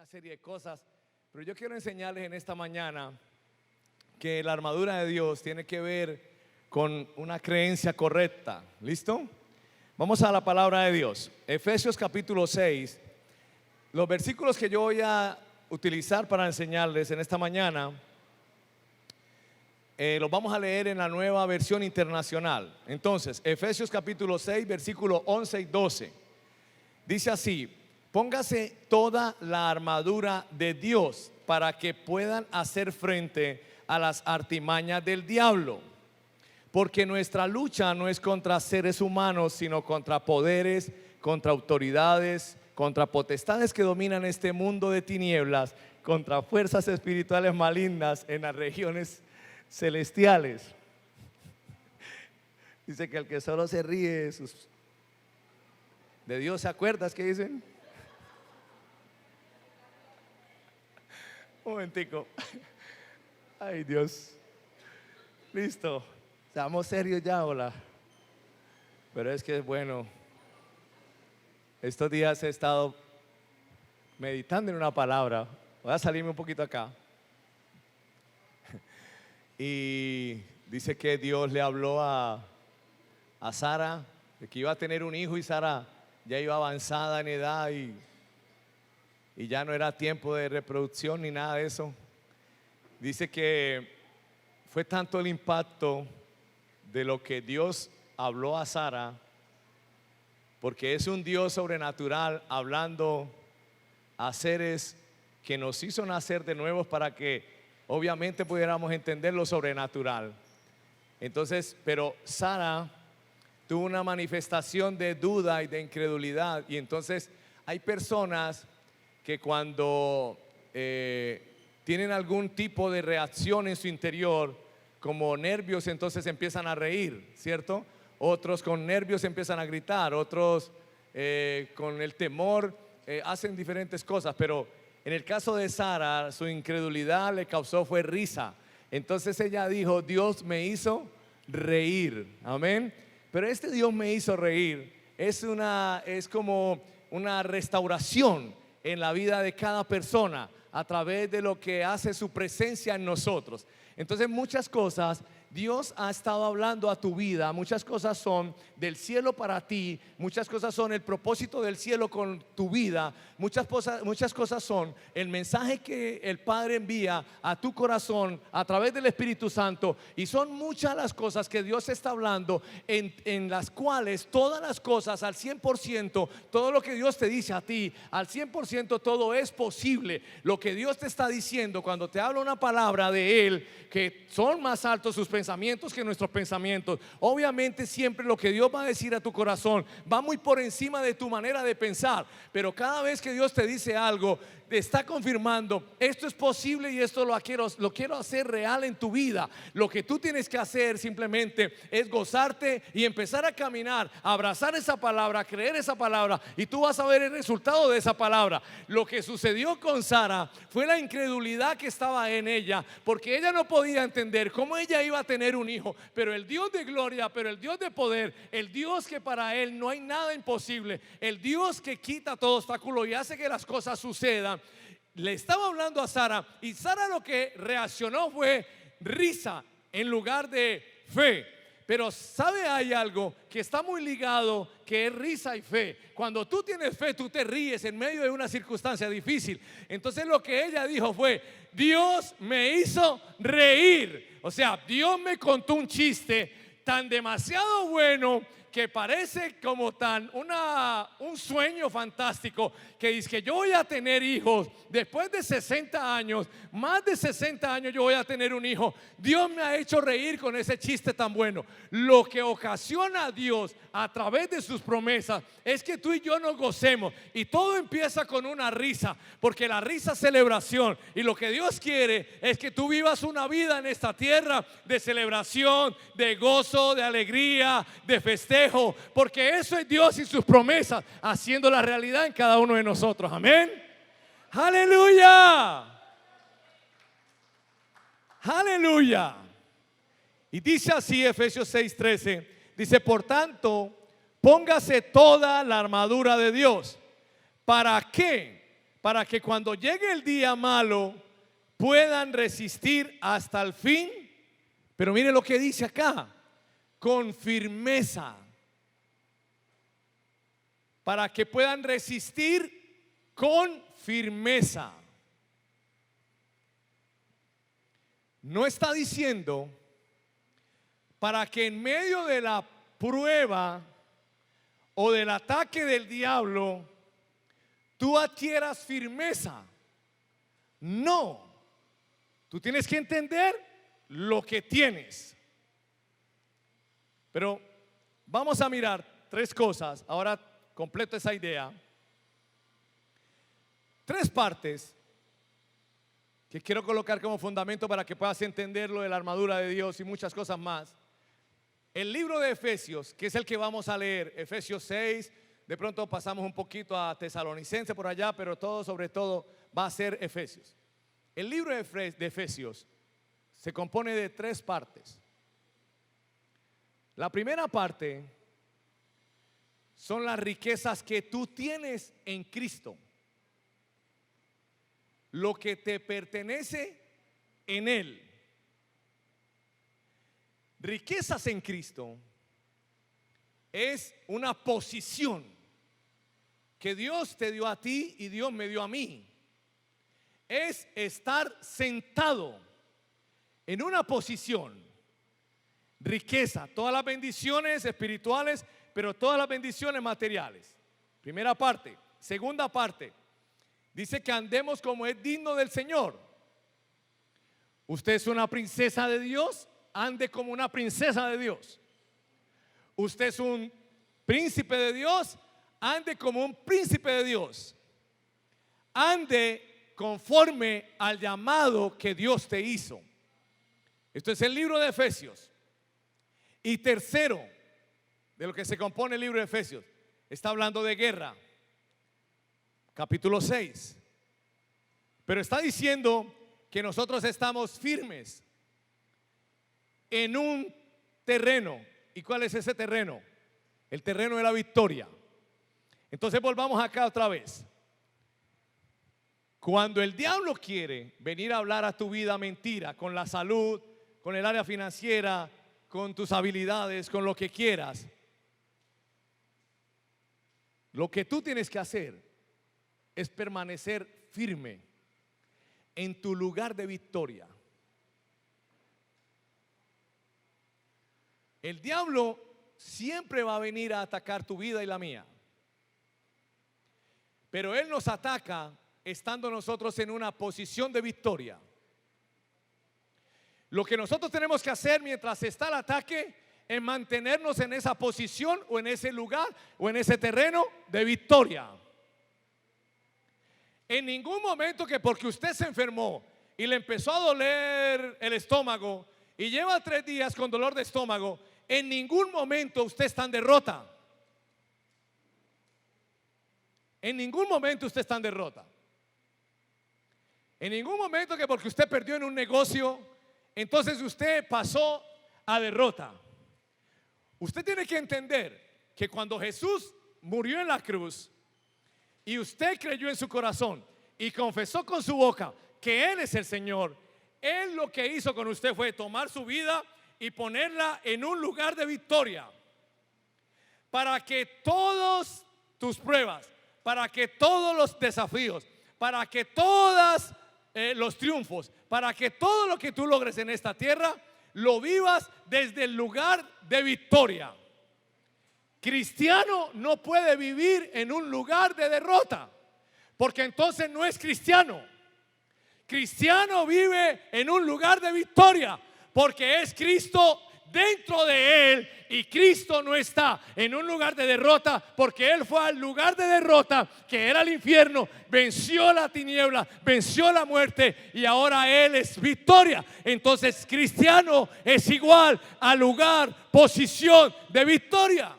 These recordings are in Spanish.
una serie de cosas, pero yo quiero enseñarles en esta mañana que la armadura de Dios tiene que ver con una creencia correcta. ¿Listo? Vamos a la palabra de Dios. Efesios capítulo 6. Los versículos que yo voy a utilizar para enseñarles en esta mañana los vamos a leer en la Nueva Versión Internacional. Entonces, Efesios capítulo 6, versículos 11 y 12. Dice así: póngase toda la armadura de Dios para que puedan hacer frente a las artimañas del diablo. Porque nuestra lucha no es contra seres humanos, sino contra poderes, contra autoridades, contra potestades que dominan este mundo de tinieblas, contra fuerzas espirituales malignas en las regiones celestiales. Dice que el que solo se ríe de Dios se acuerda, ¿es que dicen? Un momentico. Ay, Dios. Listo. Estamos serios ya, hola. Pero es que es bueno. Estos días he estado meditando en una palabra. Voy a salirme un poquito acá. Y dice que Dios le habló a Sara de que iba a tener un hijo, y Sara ya iba avanzada en edad y ya no era tiempo de reproducción ni nada de eso. Dice que fue tanto el impacto de lo que Dios habló a Sara, porque es un Dios sobrenatural hablando a seres que nos hizo nacer de nuevo para que obviamente pudiéramos entender lo sobrenatural. Entonces, pero Sara tuvo una manifestación de duda y de incredulidad, y entonces hay personas que cuando tienen algún tipo de reacción en su interior, como nervios, entonces empiezan a reír, ¿cierto? Otros con nervios empiezan a gritar, otros con el temor hacen diferentes cosas. Pero en el caso de Sara, su incredulidad le causó fue risa. Entonces ella dijo: Dios me hizo reír, amén. Pero este Dios me hizo reír es como una restauración en la vida de cada persona a través de lo que hace su presencia en nosotros. Entonces muchas cosas Dios ha estado hablando a tu vida, muchas cosas son del cielo para ti, muchas cosas son el propósito del cielo con tu vida, muchas cosas son el mensaje que el Padre envía a tu corazón a través del Espíritu Santo, y son muchas las cosas que Dios está hablando en las cuales todas las cosas al 100%, todo lo que Dios te dice a ti al 100%, todo es posible. Lo que Dios te está diciendo cuando te habla una palabra de Él, que son más altos sus pensamientos que nuestros pensamientos. Obviamente siempre lo que Dios va a decir a tu corazón va muy por encima de tu manera de pensar, pero cada vez que Dios te dice algo, te está confirmando: esto es posible y esto lo quiero hacer real en tu vida. Lo que tú tienes que hacer simplemente es gozarte y empezar a caminar, a abrazar esa palabra, a creer esa palabra, y tú vas a ver el resultado de esa palabra. Lo que sucedió con Sara fue la incredulidad que estaba en ella, porque ella no podía entender cómo ella iba a tener un hijo, pero el Dios de gloria, pero el Dios de poder, el Dios que para Él no hay nada imposible, el Dios que quita todo obstáculo y hace que las cosas sucedan, le estaba hablando a Sara, y Sara lo que reaccionó fue risa en lugar de fe. Pero sabe, hay algo que está muy ligado, que es risa y fe. Cuando tú tienes fe, tú te ríes en medio de una circunstancia difícil. Entonces lo que ella dijo fue: Dios me hizo reír. O sea, Dios me contó un chiste tan demasiado bueno que parece como un sueño fantástico, que dice que yo voy a tener hijos después de 60 años, más de 60 años yo voy a tener un hijo. Dios me ha hecho reír con ese chiste tan bueno. Lo que ocasiona a Dios a través de sus promesas es que tú y yo nos gocemos, y todo empieza con una risa, porque la risa es celebración, y lo que Dios quiere es que tú vivas una vida en esta tierra de celebración, de gozo, de alegría, de festejo, porque eso es Dios y sus promesas haciendo la realidad en cada uno de nosotros. Amén. Aleluya. Aleluya. Y dice así Efesios 6:13, dice: por tanto, póngase toda la armadura de Dios. ¿Para qué? para que cuando llegue el día malo puedan resistir hasta el fin. Pero mire lo que dice acá, con firmeza, para que puedan resistir con firmeza. No está diciendo para que en medio de la prueba o del ataque del diablo tú adquieras firmeza. No, tú tienes que entender lo que tienes. Pero vamos a mirar tres cosas. Ahora completo esa idea. Tres partes que quiero colocar como fundamento para que puedas entender lo de la armadura de Dios y muchas cosas más. El libro de Efesios, que es el que vamos a leer, Efesios 6, de pronto pasamos un poquito a Tesalonicense por allá, pero todo, sobre todo, va a ser Efesios. El libro de Efesios se compone de tres partes. La primera parte son las riquezas que tú tienes en Cristo, lo que te pertenece en Él. Riquezas en Cristo es una posición que Dios te dio a ti y Dios me dio a mí. Es estar sentado en una posición. Riqueza, todas las bendiciones espirituales, pero todas las bendiciones materiales. Primera parte. Segunda parte, dice que andemos como es digno del Señor. Usted es una princesa de Dios, ande como una princesa de Dios. Usted es un príncipe de Dios, ande como un príncipe de Dios. Ande conforme al llamado que Dios te hizo. Esto es el libro de Efesios. Y tercero, de lo que se compone el libro de Efesios, está hablando de guerra. Capítulo 6. Pero está diciendo que nosotros estamos firmes en un terreno. ¿Y cuál es ese terreno? El terreno de la victoria. Entonces volvamos acá otra vez. Cuando el diablo quiere venir a hablar a tu vida mentira, con la salud, con el área financiera, con tus habilidades, con lo que quieras, lo que tú tienes que hacer es permanecer firme en tu lugar de victoria. El diablo siempre va a venir a atacar tu vida y la mía, pero él nos ataca estando nosotros en una posición de victoria. Lo que nosotros tenemos que hacer mientras está el ataque es mantenernos en esa posición o en ese lugar o en ese terreno de victoria. En ningún momento que porque usted se enfermó y le empezó a doler el estómago y lleva 3 días con dolor de estómago, en ningún momento usted está en derrota. En ningún momento usted está en derrota. En ningún momento que porque usted perdió en un negocio, entonces usted pasó a derrota. Usted tiene que entender que cuando Jesús murió en la cruz y usted creyó en su corazón y confesó con su boca que Él es el Señor, Él lo que hizo con usted fue tomar su vida y ponerla en un lugar de victoria, para que todas tus pruebas, para que todos los desafíos, para que todos los triunfos, para que todo lo que tú logres en esta tierra lo vivas desde el lugar de victoria. Cristiano no puede vivir en un lugar de derrota, porque entonces no es cristiano. Cristiano vive en un lugar de victoria, porque es Cristo dentro de él, y Cristo no está en un lugar de derrota, porque Él fue al lugar de derrota, que era el infierno, venció la tiniebla, venció la muerte, y ahora Él es victoria. Entonces cristiano es igual al lugar, posición de victoria.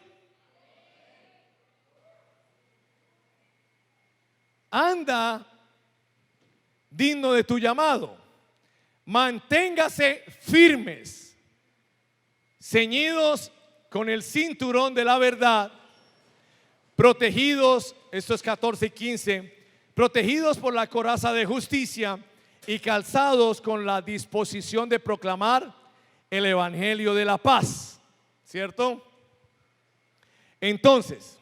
Anda digno de tu llamado. Manténgase firmes, ceñidos con el cinturón de la verdad, protegidos, esto es 14 y 15, protegidos por la coraza de justicia y calzados con la disposición de proclamar el evangelio de la paz. ¿Cierto? Entonces,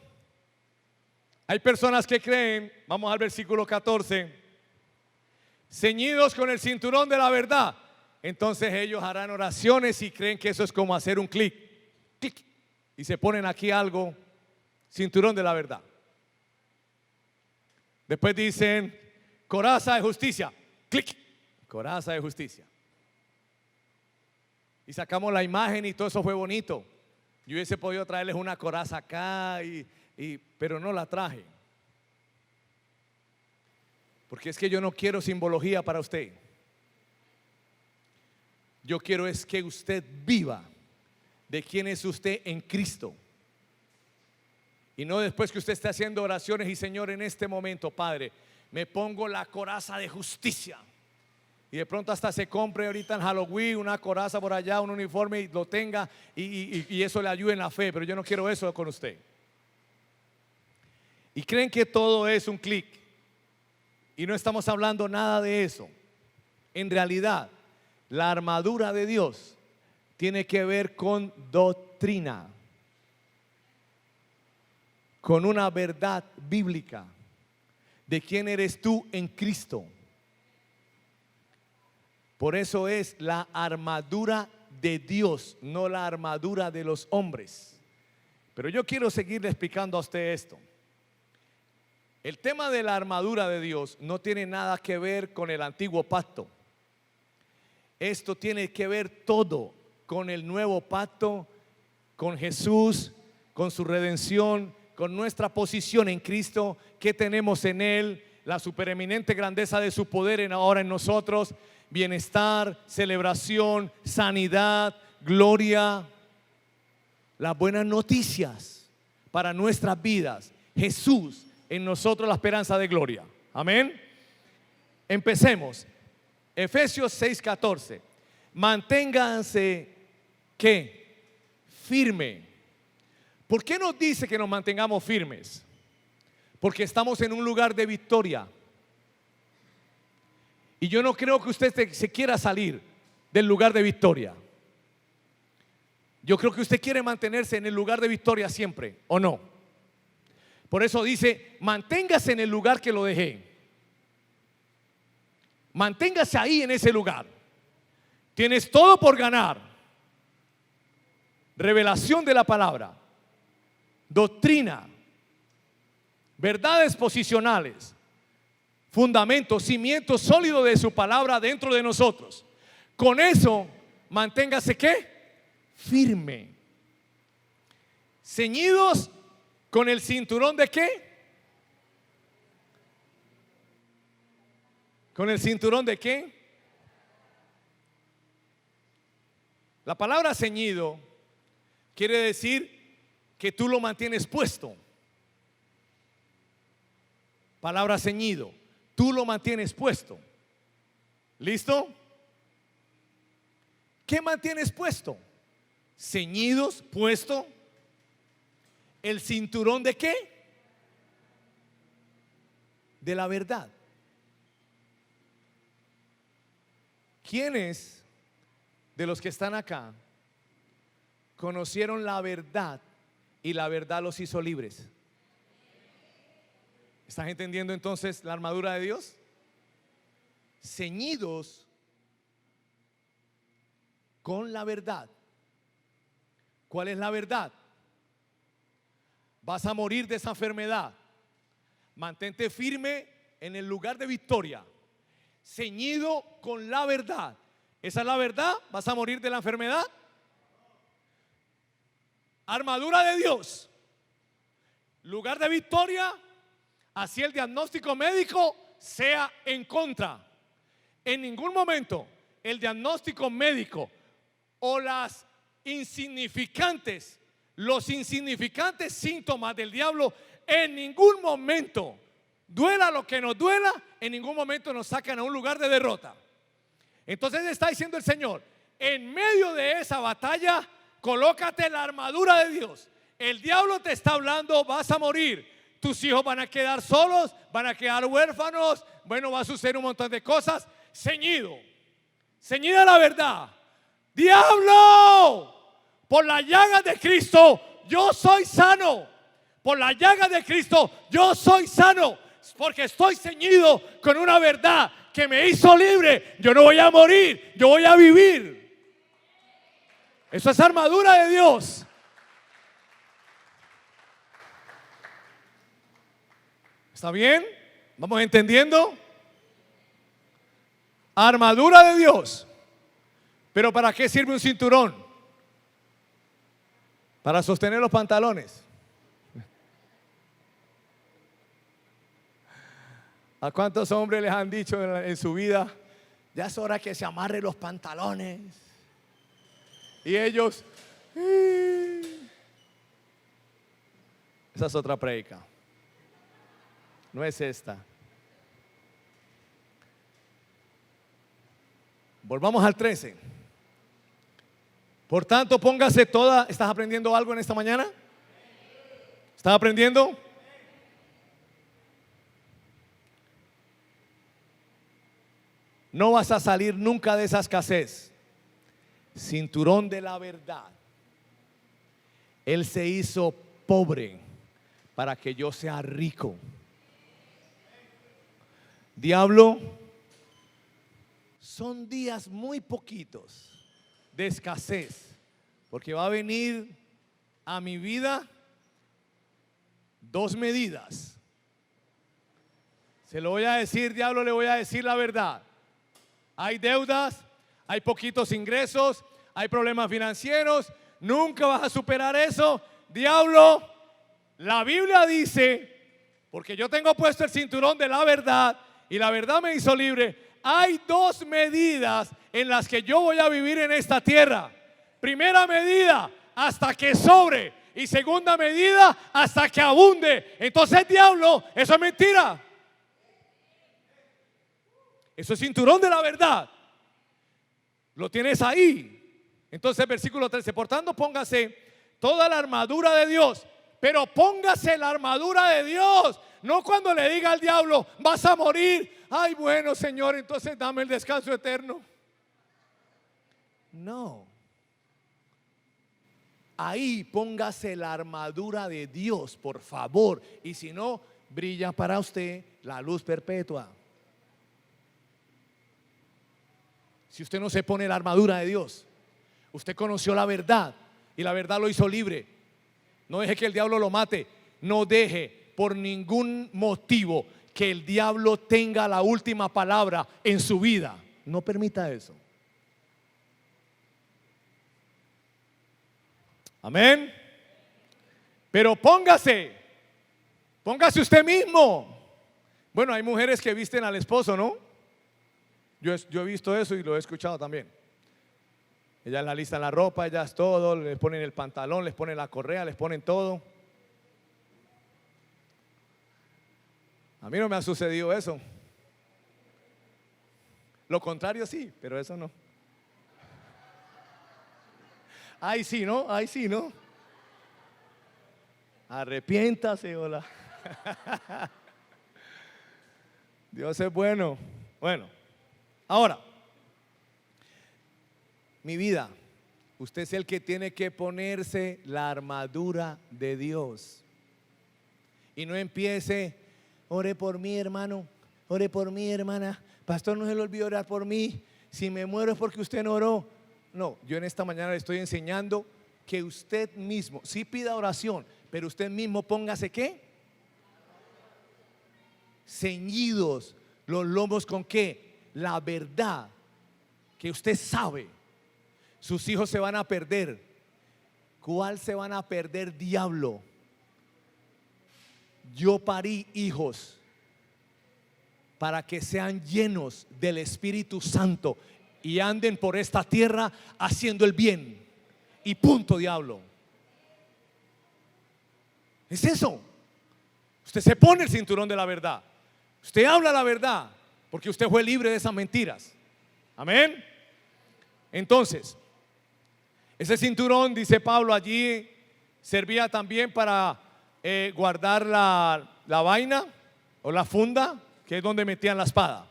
hay personas que creen, vamos al versículo 14, ceñidos con el cinturón de la verdad. Entonces ellos harán oraciones y creen que eso es como hacer un clic, clic, y se ponen aquí algo, cinturón de la verdad. Después dicen coraza de justicia, clic, coraza de justicia. Y sacamos la imagen y todo eso fue bonito. Yo hubiese podido traerles una coraza acá, pero no la traje. Porque es que yo no quiero simbología para usted. Yo quiero es que usted viva de quién es usted en Cristo. Y no después que usted esté haciendo oraciones y Señor, en este momento, Padre, me pongo la coraza de justicia. Y de pronto hasta se compre ahorita en Halloween una coraza por allá, un uniforme y lo tenga y eso le ayude en la fe. Pero yo no quiero eso con usted. Y creen que todo es un clic. Y no estamos hablando nada de eso. En realidad, la armadura de Dios tiene que ver con doctrina, con una verdad bíblica de quién eres tú en Cristo. Por eso es la armadura de Dios, no la armadura de los hombres. Pero yo quiero seguirle explicando a usted esto. El tema de la armadura de Dios no tiene nada que ver con el antiguo pacto. Esto tiene que ver todo con el nuevo pacto, con Jesús, con su redención, con nuestra posición en Cristo, que tenemos en Él, la supereminente grandeza de su poder ahora en nosotros, bienestar, celebración, sanidad, gloria, las buenas noticias para nuestras vidas. Jesús en nosotros, la esperanza de gloria. Amén. Empecemos. Efesios 6:14. Manténganse ¿qué? Firme. ¿Por qué nos dice que nos mantengamos firmes? Porque estamos en un lugar de victoria. Y yo no creo que usted se quiera salir del lugar de victoria. Yo creo que usted quiere mantenerse en el lugar de victoria siempre, ¿o no? Por eso dice, manténgase en el lugar que lo dejé. Manténgase ahí en ese lugar. Tienes todo por ganar. Revelación de la palabra, doctrina, verdades posicionales, fundamento, cimiento sólido de su palabra dentro de nosotros. Con eso, manténgase ¿qué? Firme. Ceñidos con el cinturón de ¿qué? ¿Con el cinturón de qué? La palabra ceñido quiere decir que tú lo mantienes puesto. Palabra ceñido, tú lo mantienes puesto. ¿Listo? ¿Qué mantienes puesto? Ceñidos, puesto. ¿El cinturón de qué? De la verdad. ¿Quiénes de los que están acá conocieron la verdad y la verdad los hizo libres? ¿Estás entendiendo entonces la armadura de Dios? Ceñidos con la verdad. ¿Cuál es la verdad? Vas a morir de esa enfermedad. Mantente firme en el lugar de victoria. Ceñido con la verdad. ¿Esa es la verdad? ¿Vas a morir de la enfermedad? Armadura de Dios. Lugar de victoria. Así el diagnóstico médico sea en contra. En ningún momento el diagnóstico médico o los insignificantes síntomas del diablo, en ningún momento, duela lo que nos duela, en ningún momento nos sacan a un lugar de derrota. Entonces está diciendo el Señor, en medio de esa batalla, colócate la armadura de Dios. El diablo te está hablando, vas a morir. tus hijos van a quedar solos, van a quedar huérfanos, bueno, va a suceder un montón de cosas. Ceñido a la verdad. Diablo, por las llagas de Cristo yo soy sano. Por las llagas de Cristo yo soy sano, porque estoy ceñido con una verdad que me hizo libre. Yo no voy a morir, yo voy a vivir. Eso es armadura de Dios. ¿Está bien? ¿Vamos entendiendo? Armadura de Dios. ¿Pero para qué sirve un cinturón? Para sostener los pantalones. ¿A cuántos hombres les han dicho en su vida: ya es hora que se amarre los pantalones? Y ellos, esa es otra predica. No es esta. Volvamos al 13. Por tanto, póngase toda. ¿Estás aprendiendo algo en esta mañana? ¿Estás aprendiendo? No vas a salir nunca de esa escasez. Cinturón de la verdad. Él se hizo pobre para que yo sea rico. Diablo, son días muy poquitos de escasez, porque va a venir a mi vida 2 medidas. Se lo voy a decir, diablo, le voy a decir la verdad. Hay deudas, hay poquitos ingresos, hay problemas financieros, nunca vas a superar eso. Diablo, la Biblia dice, porque yo tengo puesto el cinturón de la verdad y la verdad me hizo libre. Hay 2 medidas en las que yo voy a vivir en esta tierra. Primera medida, hasta que sobre. Y segunda medida, hasta que abunde. Entonces, diablo, eso es mentira. Eso es cinturón de la verdad. Lo tienes ahí. Entonces, versículo 13. Por tanto, póngase toda la armadura de Dios. Pero póngase la armadura de Dios. No cuando le diga al diablo, vas a morir. Ay, bueno, Señor, entonces dame el descanso eterno. No. Ahí póngase la armadura de Dios, por favor. Y si no, brilla para usted la luz perpetua. Si usted no se pone la armadura de Dios, usted conoció la verdad y la verdad lo hizo libre. No deje que el diablo lo mate. No deje por ningún motivo que el diablo tenga la última palabra en su vida. No permita eso. Amén. Pero póngase usted mismo. Bueno, hay mujeres que visten al esposo, ¿no? Yo he visto eso y lo he escuchado también. Ellas la listan la ropa, ellas todo, les ponen el pantalón, les ponen la correa, les ponen todo. A mí no me ha sucedido eso. Lo contrario sí, pero eso no. Ay sí, ¿no? Ay sí, ¿no? Arrepiéntase, hola. Dios es bueno. Bueno, ahora, mi vida, usted es el que tiene que ponerse la armadura de Dios. Y no empiece, ore por mí, hermano, ore por mí, hermana. Pastor, no se le olvide orar por mí. Si me muero es porque usted no oró. No, yo en esta mañana le estoy enseñando que usted mismo, sí pida oración, pero usted mismo póngase ¿qué? Ceñidos los lomos con ¿qué? La verdad que usted sabe. Sus hijos se van a perder. ¿Cuál se van a perder, diablo? Yo parí hijos para que sean llenos del Espíritu Santo y anden por esta tierra haciendo el bien. Y punto, diablo. Es eso. Usted se pone el cinturón de la verdad. Usted habla la verdad porque usted fue libre de esas mentiras. Amén. Entonces, ese cinturón, dice Pablo allí, servía también para guardar la vaina o la funda, que es donde metían la espada.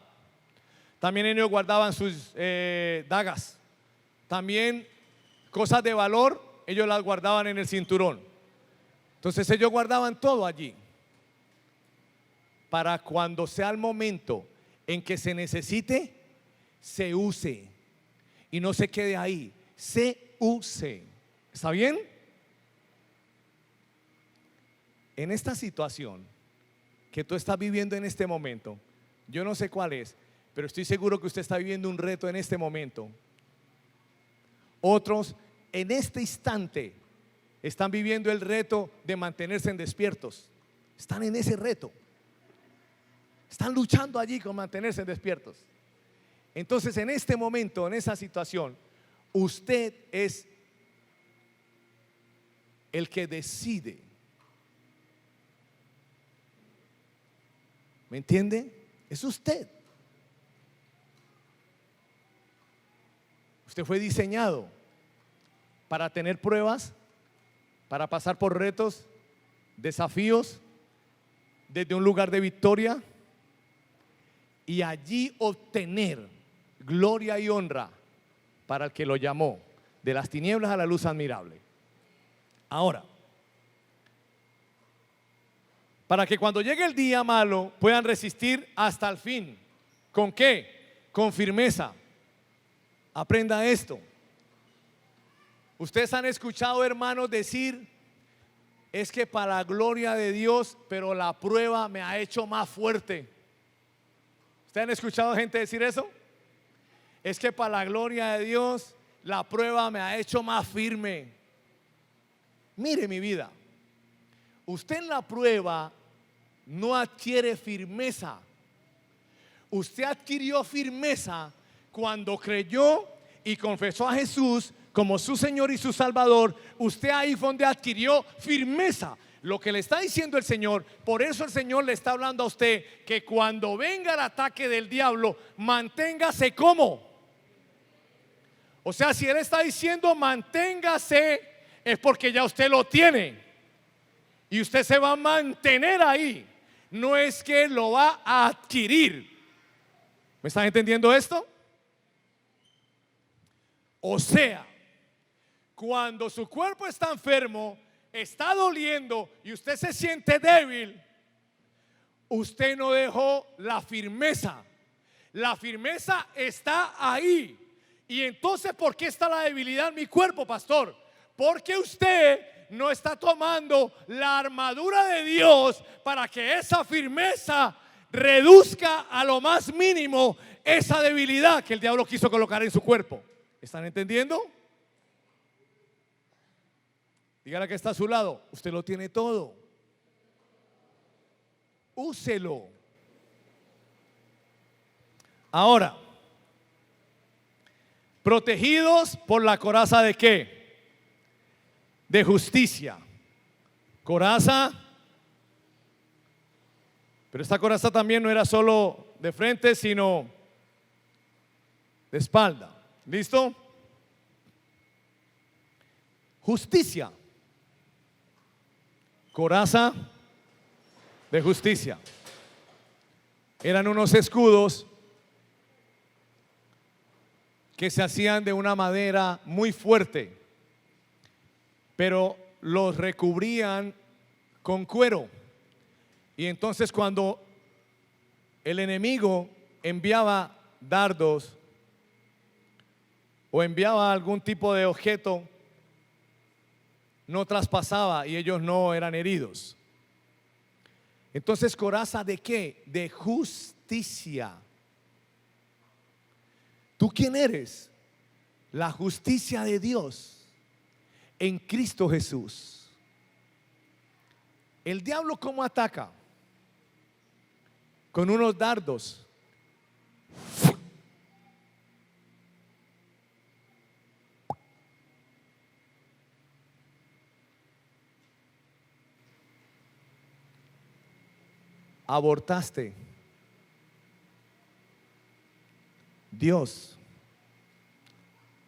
También ellos guardaban sus dagas. También cosas de valor, ellos las guardaban en el cinturón. Entonces ellos guardaban todo allí, para cuando sea el momento en que se necesite, se use y no se quede ahí, se use. ¿Está bien? En esta situación que tú estás viviendo en este momento, yo no sé cuál es, pero estoy seguro que usted está viviendo un reto en este momento. Otros en este instante están viviendo el reto de mantenerse en despiertos. Están en ese reto. Están luchando allí con mantenerse despiertos. Entonces, en este momento, en esa situación, usted es el que decide. ¿Me entiende? Es usted. Usted fue diseñado para tener pruebas, para pasar por retos, desafíos, desde un lugar de victoria, y allí obtener gloria y honra para el que lo llamó de las tinieblas a la luz admirable. Ahora, para que cuando llegue el día malo puedan resistir hasta el fin. ¿Con qué? Con firmeza. Aprenda esto. Ustedes han escuchado, hermanos, decir: es que para la gloria de Dios, pero la prueba me ha hecho más fuerte. ¿Ustedes han escuchado gente decir eso? Es que para la gloria de Dios, la prueba me ha hecho más firme. Mire mi vida, usted en la prueba no adquiere firmeza. Usted adquirió firmeza cuando creyó y confesó a Jesús como su Señor y su Salvador. Usted ahí fue donde adquirió firmeza. Lo que le está diciendo el Señor, por eso el Señor le está hablando a usted que cuando venga el ataque del diablo, manténgase como. O sea, si Él está diciendo manténgase, es porque ya usted lo tiene y usted se va a mantener ahí. No es que lo va a adquirir. ¿Me están entendiendo esto? O sea, cuando su cuerpo está enfermo, está doliendo y usted se siente débil, usted no dejó la firmeza. La firmeza está ahí. Y entonces, ¿por qué está la debilidad en mi cuerpo, pastor? Porque usted no está tomando la armadura de Dios para que esa firmeza reduzca a lo más mínimo esa debilidad que el diablo quiso colocar en su cuerpo. ¿Están entendiendo? Dígale que está a su lado: usted lo tiene todo. Úselo. Ahora, protegidos por la coraza ¿de qué? De justicia. Coraza. Pero esta coraza también no era solo de frente, sino de espalda. ¿Listo? Justicia. Coraza de justicia. Eran unos escudos que se hacían de una madera muy fuerte, pero los recubrían con cuero. Y entonces cuando el enemigo enviaba dardos o enviaba algún tipo de objeto, no traspasaba y ellos no eran heridos. Entonces, coraza ¿de qué? De justicia. ¿Tú quién eres? La justicia de Dios en Cristo Jesús. ¿El diablo cómo ataca? Con unos dardos. Abortaste. Dios,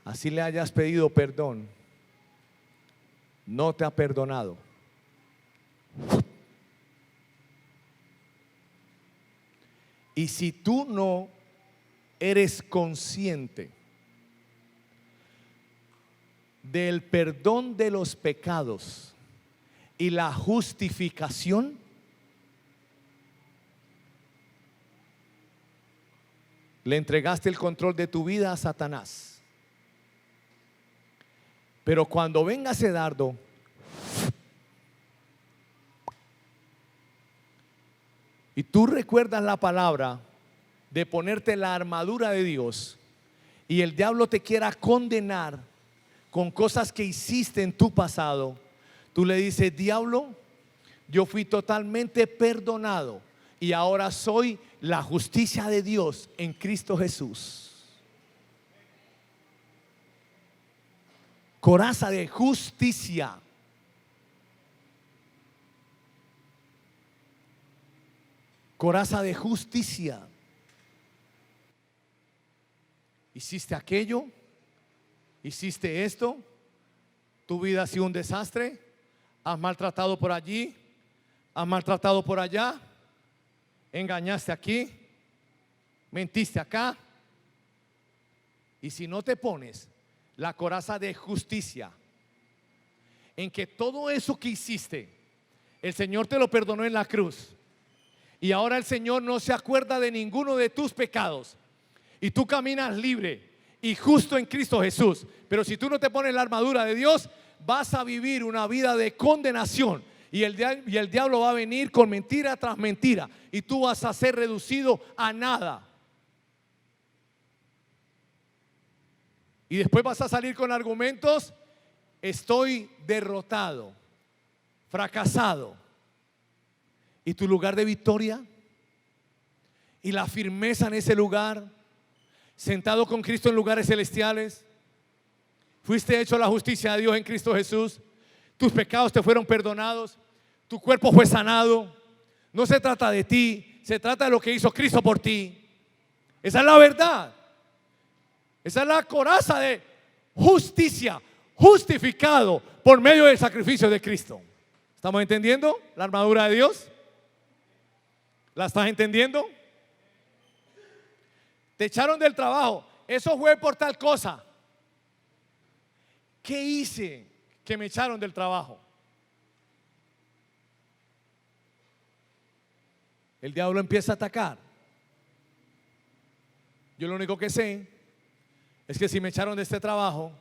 así le hayas pedido perdón, no te ha perdonado. Y si tú no eres consciente del perdón de los pecados y la justificación, le entregaste el control de tu vida a Satanás. Pero cuando venga ese dardo, y tú recuerdas la palabra de ponerte la armadura de Dios, y el diablo te quiera condenar con cosas que hiciste en tu pasado, tú le dices: diablo, yo fui totalmente perdonado y ahora soy la justicia de Dios en Cristo Jesús. Coraza de justicia. Coraza de justicia. Hiciste aquello, hiciste esto, tu vida ha sido un desastre, has maltratado por allí, has maltratado por allá, engañaste aquí, mentiste acá. Y si no te pones la coraza de justicia, en que todo eso que hiciste, el Señor te lo perdonó en la cruz, y ahora el Señor no se acuerda de ninguno de tus pecados, y tú caminas libre y justo en Cristo Jesús. Pero si tú no te pones la armadura de Dios, vas a vivir una vida de condenación, y el diablo va a venir con mentira tras mentira, y tú vas a ser reducido a nada. Y después vas a salir con argumentos: estoy derrotado, fracasado. Y tu lugar de victoria y la firmeza en ese lugar, sentado con Cristo en lugares celestiales, fuiste hecho la justicia de Dios en Cristo Jesús. Tus pecados te fueron perdonados, tu cuerpo fue sanado. No se trata de ti, se trata de lo que hizo Cristo por ti. Esa es la verdad. Esa es la coraza de justicia, justificado por medio del sacrificio de Cristo. ¿Estamos entendiendo la armadura de Dios? ¿La estás entendiendo? Te echaron del trabajo, eso fue por tal cosa. ¿Qué hice que me echaron del trabajo? El diablo empieza a atacar. Yo lo único que sé es que si me echaron de este trabajo,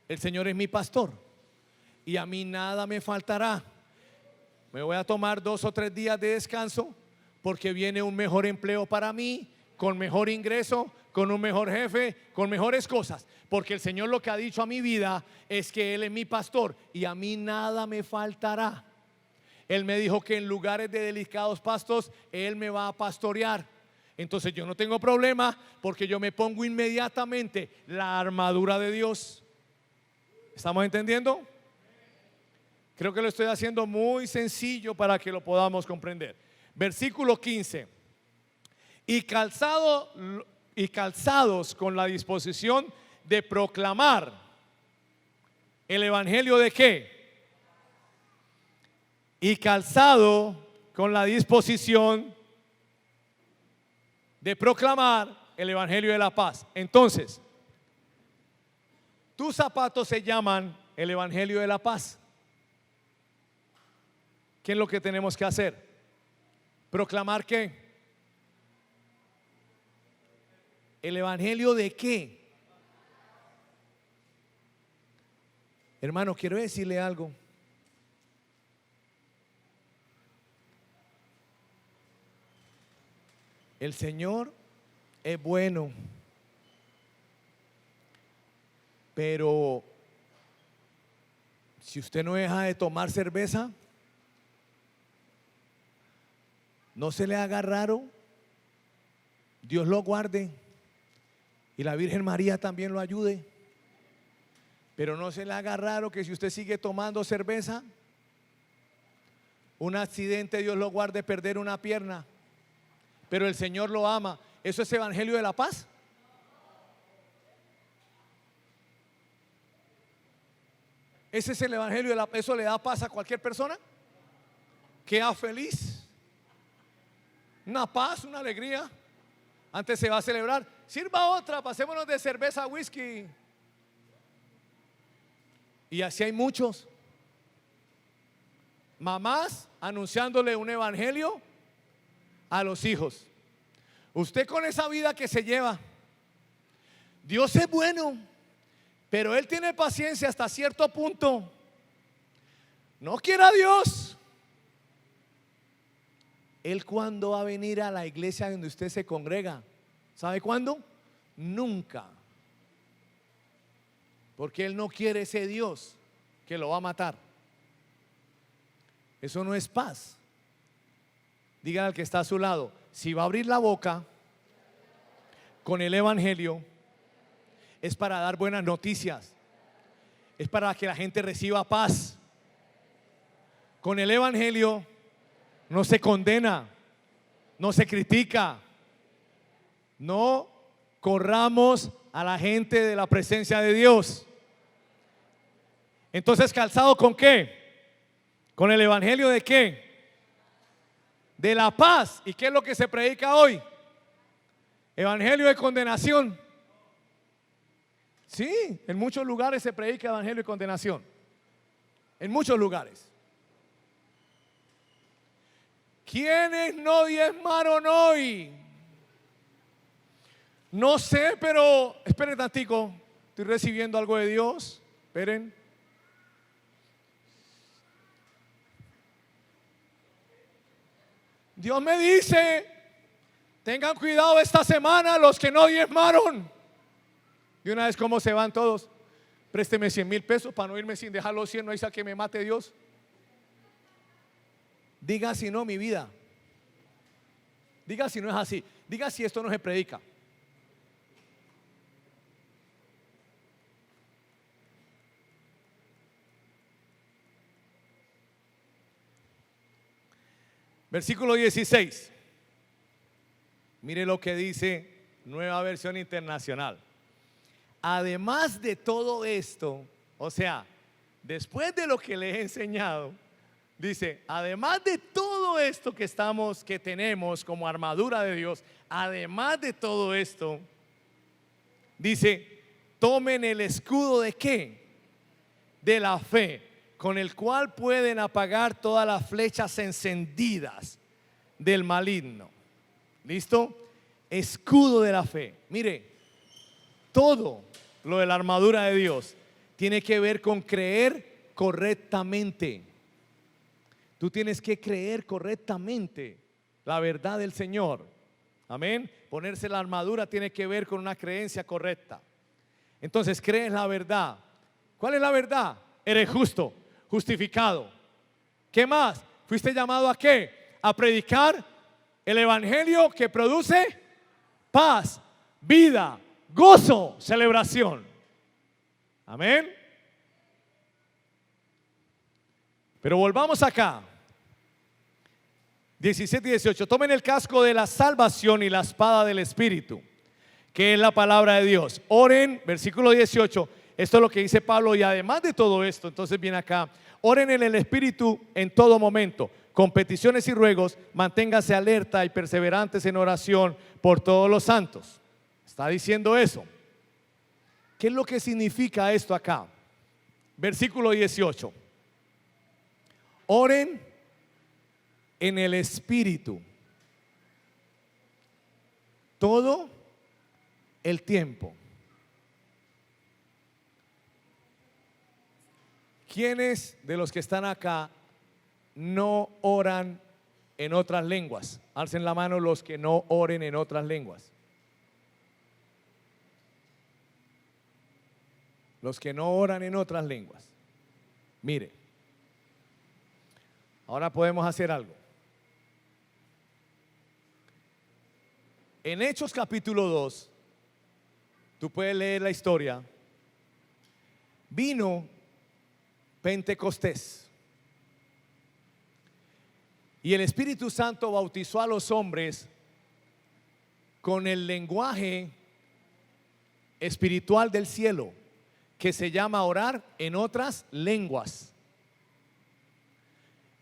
el Señor es mi pastor y a mí nada me faltará. Me voy a tomar 2 o 3 días de descanso porque viene un mejor empleo para mí, con mejor ingreso, con un mejor jefe, con mejores cosas. Porque el Señor lo que ha dicho a mi vida es que Él es mi pastor y a mí nada me faltará. Él me dijo que en lugares de delicados pastos Él me va a pastorear. Entonces yo no tengo problema porque yo me pongo inmediatamente la armadura de Dios. ¿Estamos entendiendo? Creo que lo estoy haciendo muy sencillo para que lo podamos comprender. Versículo 15. Y calzados con la disposición de proclamar el evangelio de ¿qué? Y calzado con la disposición de proclamar el evangelio de la paz. Entonces, tus zapatos se llaman el evangelio de la paz. ¿Qué es lo que tenemos que hacer? ¿Proclamar qué? ¿El evangelio de qué? Hermano, quiero decirle algo. El Señor es bueno, pero si usted no deja de tomar cerveza, no se le haga raro, Dios lo guarde y la Virgen María también lo ayude. Pero no se le haga raro que si usted sigue tomando cerveza, un accidente, Dios lo guarde, perder una pierna, pero el Señor lo ama. ¿Eso es evangelio de la paz? ¿Ese es el evangelio de la paz? ¿Eso le da paz a cualquier persona? ¿Queda feliz? una paz, una alegría. Antes se va a celebrar, sirva otra, pasémonos de cerveza a whisky. Y así hay muchos. Mamás anunciándole un evangelio a los hijos. Usted con esa vida que se lleva, Dios es bueno, pero Él tiene paciencia hasta cierto punto. No quiera Dios. Él, ¿cuándo va a venir a la iglesia donde usted se congrega? ¿Sabe cuándo? Nunca. Porque Él no quiere ese Dios que lo va a matar. Eso no es paz. Dígale al que está a su lado, si va a abrir la boca con el evangelio, es para dar buenas noticias, es para que la gente reciba paz. Con el evangelio no se condena, no se critica. No corramos a la gente de la presencia de Dios. Entonces, ¿calzado con qué? ¿Con el evangelio de qué? De la paz. ¿Y qué es lo que se predica hoy? Evangelio de condenación. Sí, en muchos lugares se predica evangelio de condenación. En muchos lugares. ¿Quiénes no diezmaron hoy? No sé, pero esperen tantico. Estoy recibiendo algo de Dios. Esperen. Dios me dice, tengan cuidado esta semana los que no diezmaron. Y una vez, ¿cómo se van todos? Présteme 100,000 pesos para no irme sin dejar los 100, no hay que me mate Dios. Diga si no, mi vida. Diga si no es así. Diga si esto no se predica. Versículo 16. Mire lo que dice Nueva Versión Internacional. Además de todo esto, o sea, después de lo que les he enseñado, dice, además de todo esto que tenemos como armadura de Dios, además de todo esto, dice, tomen el escudo de ¿qué? De la fe, con el cual pueden apagar todas las flechas encendidas del maligno. ¿Listo? Escudo de la fe. Mire, todo lo de la armadura de Dios tiene que ver con creer correctamente. Tú tienes que creer correctamente la verdad del Señor. Amén. Ponerse la armadura tiene que ver con una creencia correcta. Entonces, crees la verdad. ¿Cuál es la verdad? Eres justo, justificado. ¿Qué más? Fuiste llamado ¿a qué? A predicar el evangelio que produce paz, vida, gozo, celebración. Amén. Pero volvamos acá. 17 y 18. Tomen el casco de la salvación y la espada del Espíritu, que es la palabra de Dios. Oren, versículo 18. Esto es lo que dice Pablo. Y además de todo esto, entonces viene acá. Oren en el Espíritu en todo momento, con peticiones y ruegos. Manténganse alerta y perseverantes en oración por todos los santos. Está diciendo eso. ¿Qué es lo que significa esto acá? Versículo 18. Oren en el Espíritu todo el tiempo. ¿Quiénes de los que están acá no oran en otras lenguas? Alcen la mano los que no oren en otras lenguas. Los que no oran en otras lenguas. Mire, ahora podemos hacer algo. En Hechos capítulo 2, tú puedes leer la historia. Vino Pentecostés y el Espíritu Santo bautizó a los hombres con el lenguaje espiritual del cielo, que se llama orar en otras lenguas.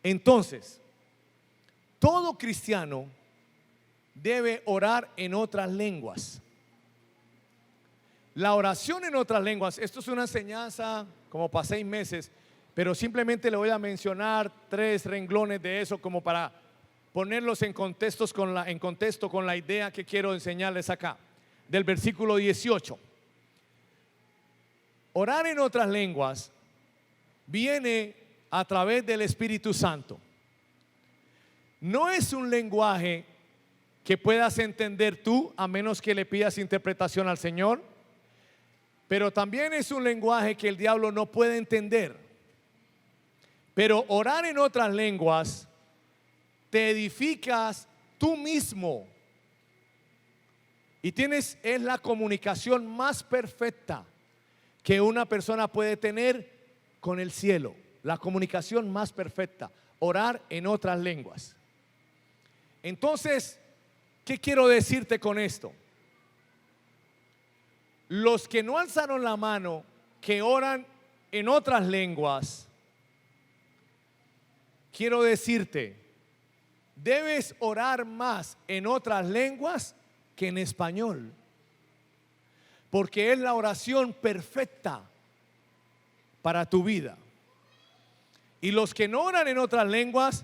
Entonces, todo cristiano debe orar en otras lenguas. La oración en otras lenguas, esto es una enseñanza como para 6 meses, pero simplemente le voy a mencionar 3 renglones de eso como para ponerlos en contexto con la idea que quiero enseñarles acá. Del versículo 18. Orar en otras lenguas viene a través del Espíritu Santo. No es un lenguaje que puedas entender tú, a menos que le pidas interpretación al Señor, pero también es un lenguaje que el diablo no puede entender. Pero orar en otras lenguas te edificas tú mismo y es la comunicación más perfecta que una persona puede tener con el cielo. La comunicación más perfecta, orar en otras lenguas. Entonces, ¿qué quiero decirte con esto? Los que no alzaron la mano, que oran en otras lenguas, quiero decirte, debes orar más en otras lenguas que en español, porque es la oración perfecta para tu vida. Y los que no oran en otras lenguas,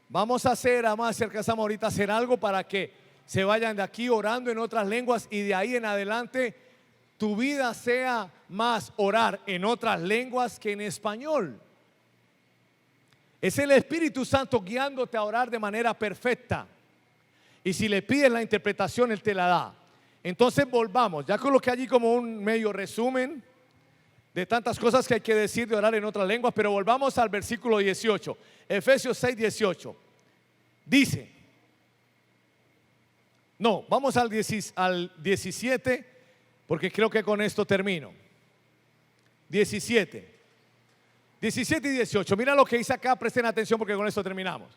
vamos a hacer algo para que se vayan de aquí orando en otras lenguas y de ahí en adelante tu vida sea más orar en otras lenguas que en español. Es el Espíritu Santo guiándote a orar de manera perfecta. Y si le pides la interpretación, Él te la da. Entonces volvamos, ya coloqué allí como un medio resumen de tantas cosas que hay que decir de orar en otras lenguas, pero volvamos al versículo 18, Efesios 6, 18. Dice, no, vamos al 17, porque creo que con esto termino. 17 y 18, mira lo que dice acá, presten atención porque con esto terminamos.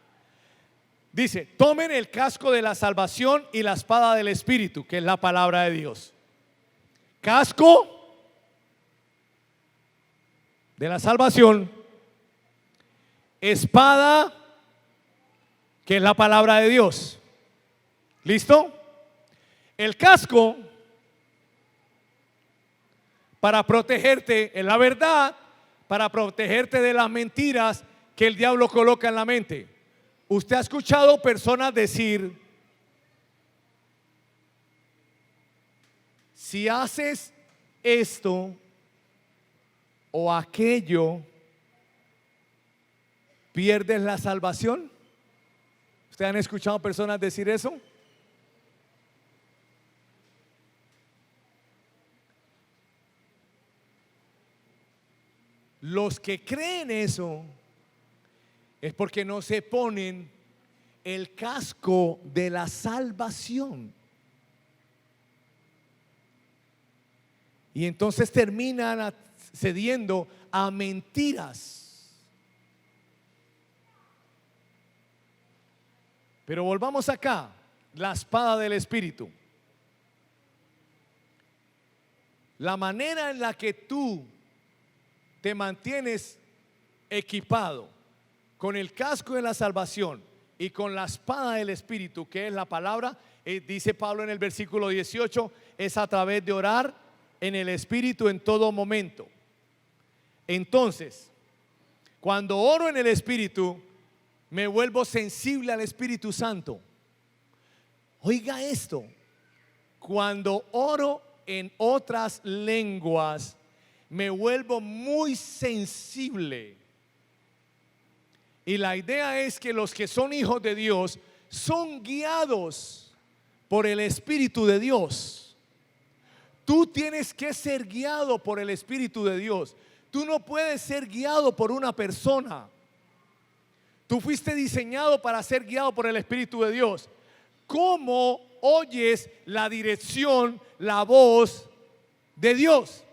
Dice, tomen el casco de la salvación y la espada del Espíritu, que es la palabra de Dios. Casco de la salvación, espada, que es la palabra de Dios. ¿Listo? El casco para protegerte en la verdad, para protegerte de las mentiras que el diablo coloca en la mente. Usted ha escuchado personas decir, si haces esto o aquello, pierdes la salvación. ¿Ustedes han escuchado personas decir eso? Los que creen eso es porque no se ponen el casco de la salvación. Y entonces terminan cediendo a mentiras. Pero volvamos acá, la espada del Espíritu. La manera en la que tú te mantienes equipado con el casco de la salvación y con la espada del Espíritu, que es la palabra, dice Pablo en el versículo 18, es a través de orar en el Espíritu en todo momento. Entonces, cuando oro en el Espíritu, me vuelvo sensible al Espíritu Santo. Oiga esto, cuando oro en otras lenguas, me vuelvo muy sensible. Y la idea es que los que son hijos de Dios son guiados por el Espíritu de Dios. Tú tienes que ser guiado por el Espíritu de Dios. Tú no puedes ser guiado por una persona. Tú fuiste diseñado para ser guiado por el Espíritu de Dios. ¿Cómo oyes la dirección, la voz de Dios?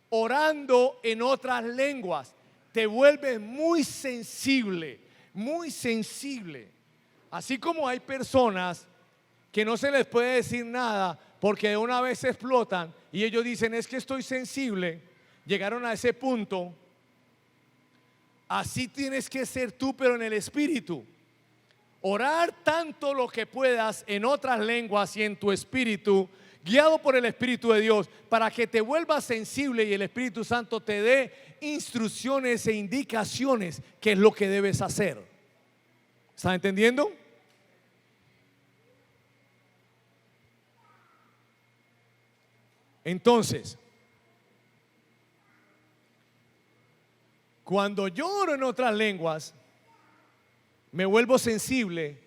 Orando en otras lenguas. Te vuelves muy sensible, muy sensible. Así como hay personas que no se les puede decir nada porque de una vez se explotan y ellos dicen, es que estoy sensible, llegaron a ese punto. Así tienes que ser tú, pero en el Espíritu. Orar tanto lo que puedas en otras lenguas y en tu espíritu, guiado por el Espíritu de Dios, para que te vuelvas sensible y el Espíritu Santo te dé instrucciones e indicaciones qué es lo que debes hacer. ¿Están entendiendo? Entonces, cuando yo oro en otras lenguas, me vuelvo sensible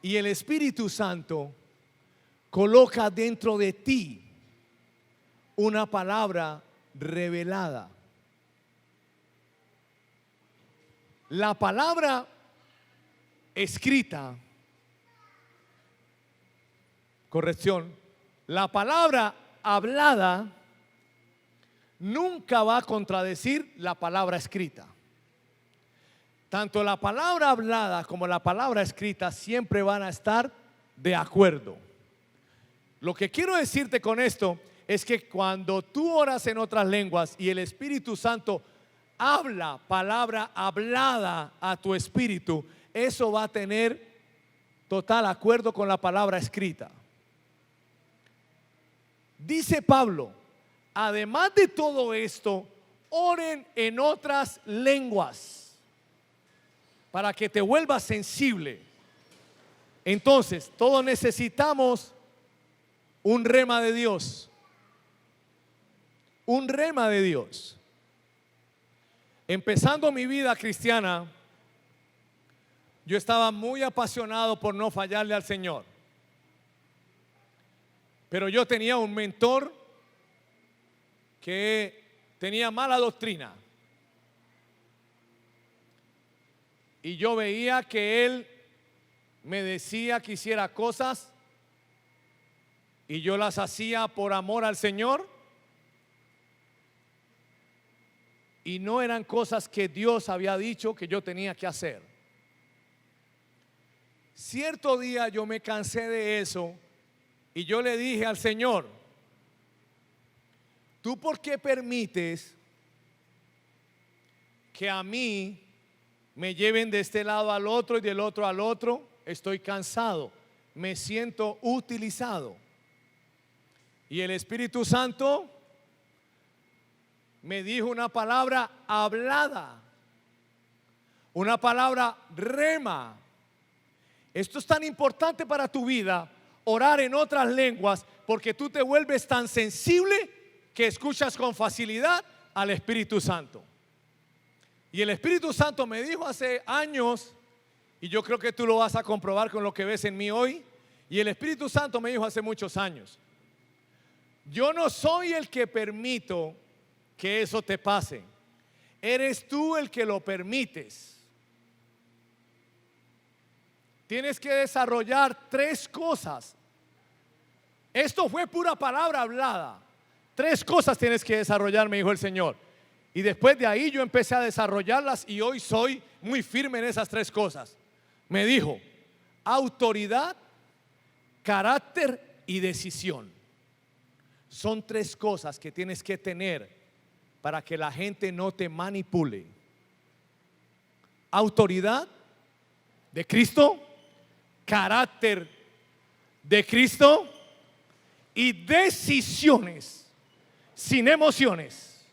y el Espíritu Santo coloca dentro de ti una palabra revelada. La palabra escrita, corrección, la palabra hablada nunca va a contradecir la palabra escrita. Tanto la palabra hablada como la palabra escrita siempre van a estar de acuerdo. Lo que quiero decirte con esto es que cuando tú oras en otras lenguas y el Espíritu Santo habla palabra hablada a tu espíritu, eso va a tener total acuerdo con la palabra escrita. Dice Pablo, además de todo esto, oren en otras lenguas para que te vuelvas sensible. Entonces, todos necesitamos un rema de Dios. Un rema de Dios. Empezando mi vida cristiana, yo estaba muy apasionado por no fallarle al Señor. Pero yo tenía un mentor que tenía mala doctrina. Y yo veía que él me decía que hiciera cosas y yo las hacía por amor al Señor. Y no eran cosas que Dios había dicho que yo tenía que hacer. Cierto día yo me cansé de eso y yo le dije al Señor, ¿tú por qué permites que a mí me lleven de este lado al otro y del otro al otro? Estoy cansado, me siento utilizado. Y el Espíritu Santo me dijo una palabra hablada, una palabra rema. Esto es tan importante para tu vida, orar en otras lenguas, porque tú te vuelves tan sensible que escuchas con facilidad al Espíritu Santo. Y el Espíritu Santo me dijo hace años, y yo creo que tú lo vas a comprobar con lo que ves en mí hoy, y el Espíritu Santo me dijo hace muchos años, yo no soy el que permito que eso te pase, eres tú el que lo permites. Tienes que desarrollar 3 cosas. Esto fue pura palabra hablada. 3 cosas tienes que desarrollar, me dijo el Señor. Y después de ahí yo empecé a desarrollarlas y hoy soy muy firme en esas 3 cosas. Me dijo, autoridad, carácter y decisión. Son 3 cosas que tienes que tener para que la gente no te manipule. Autoridad de Cristo, carácter de Cristo y decisiones sin emociones.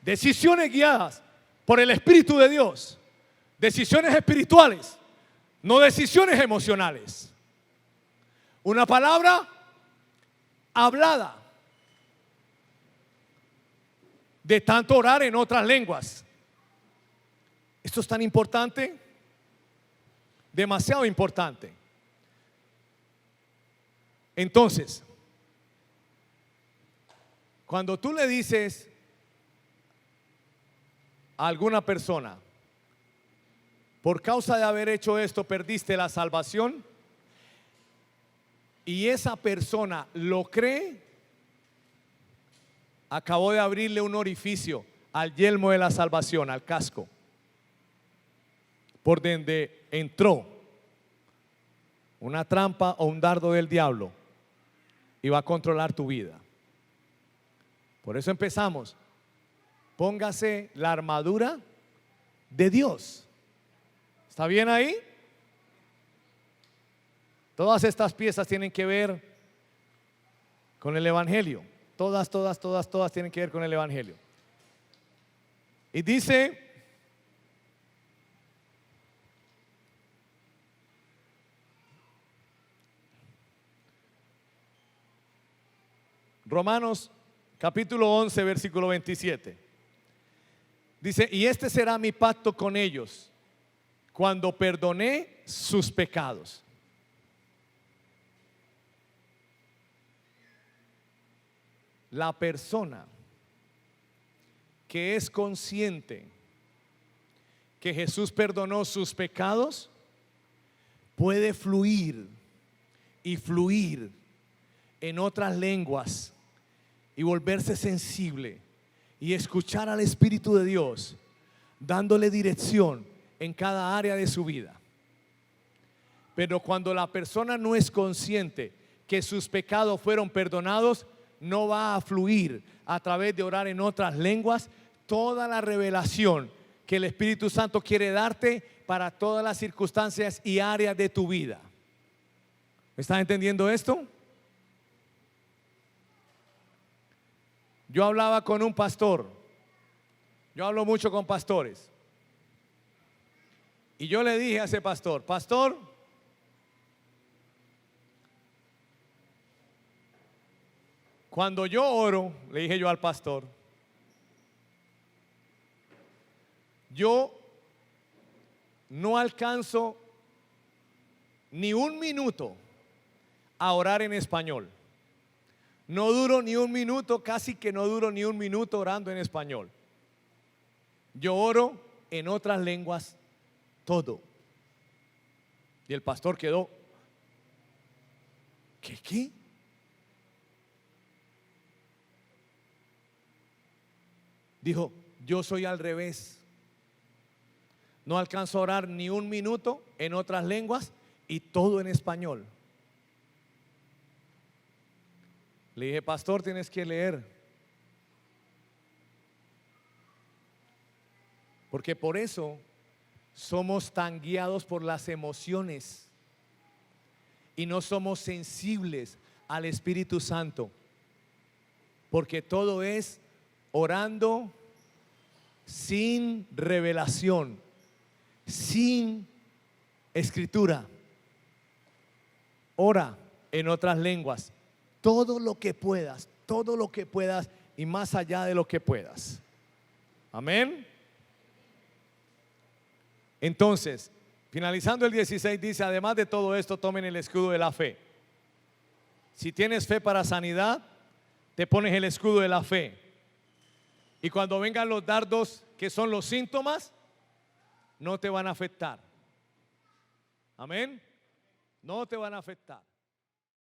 Decisiones guiadas por el Espíritu de Dios. Decisiones espirituales, no decisiones emocionales. Una palabra hablada. De tanto orar en otras lenguas. Esto es tan importante, demasiado importante. Entonces, cuando tú le dices a alguna persona, por causa de haber hecho esto perdiste la salvación, y esa persona lo cree, acabó de abrirle un orificio al yelmo de la salvación, al casco, por donde entró una trampa o un dardo del diablo y va a controlar tu vida. Por eso empezamos. Póngase la armadura de Dios. ¿Está bien ahí? Todas estas piezas tienen que ver con el Evangelio. Todas tienen que ver con el Evangelio. Y dice, Romanos capítulo 11, versículo 27. Dice, y este será mi pacto con ellos cuando perdoné sus pecados. La persona que es consciente que Jesús perdonó sus pecados puede fluir y fluir en otras lenguas y volverse sensible y escuchar al Espíritu de Dios dándole dirección en cada área de su vida. Pero cuando la persona no es consciente que sus pecados fueron perdonados, no va a fluir a través de orar en otras lenguas toda la revelación que el Espíritu Santo quiere darte para todas las circunstancias y áreas de tu vida. ¿Me estás entendiendo esto? Yo hablaba con un pastor. Yo hablo mucho con pastores. Y yo le dije a ese pastor, pastor, cuando yo oro, le dije yo al pastor, yo no alcanzo ni un minuto a orar en español. No duro ni un minuto, casi que no duro ni un minuto orando en español. Yo oro en otras lenguas todo. Y el pastor quedó, ¿qué? Dijo, yo soy al revés. No alcanzo a orar ni un minuto en otras lenguas y todo en español. Le dije, pastor, tienes que leer. Porque por eso somos tan guiados por las emociones y no somos sensibles al Espíritu Santo. Porque todo es orando sin revelación, sin escritura. Ora en otras lenguas. Todo lo que puedas y más allá de lo que puedas. Amén. Entonces, finalizando el 16 dice, además de todo esto, tomen el escudo de la fe. Si tienes fe para sanidad, te pones el escudo de la fe. Y cuando vengan los dardos, que son los síntomas, no te van a afectar. Amén. No te van a afectar.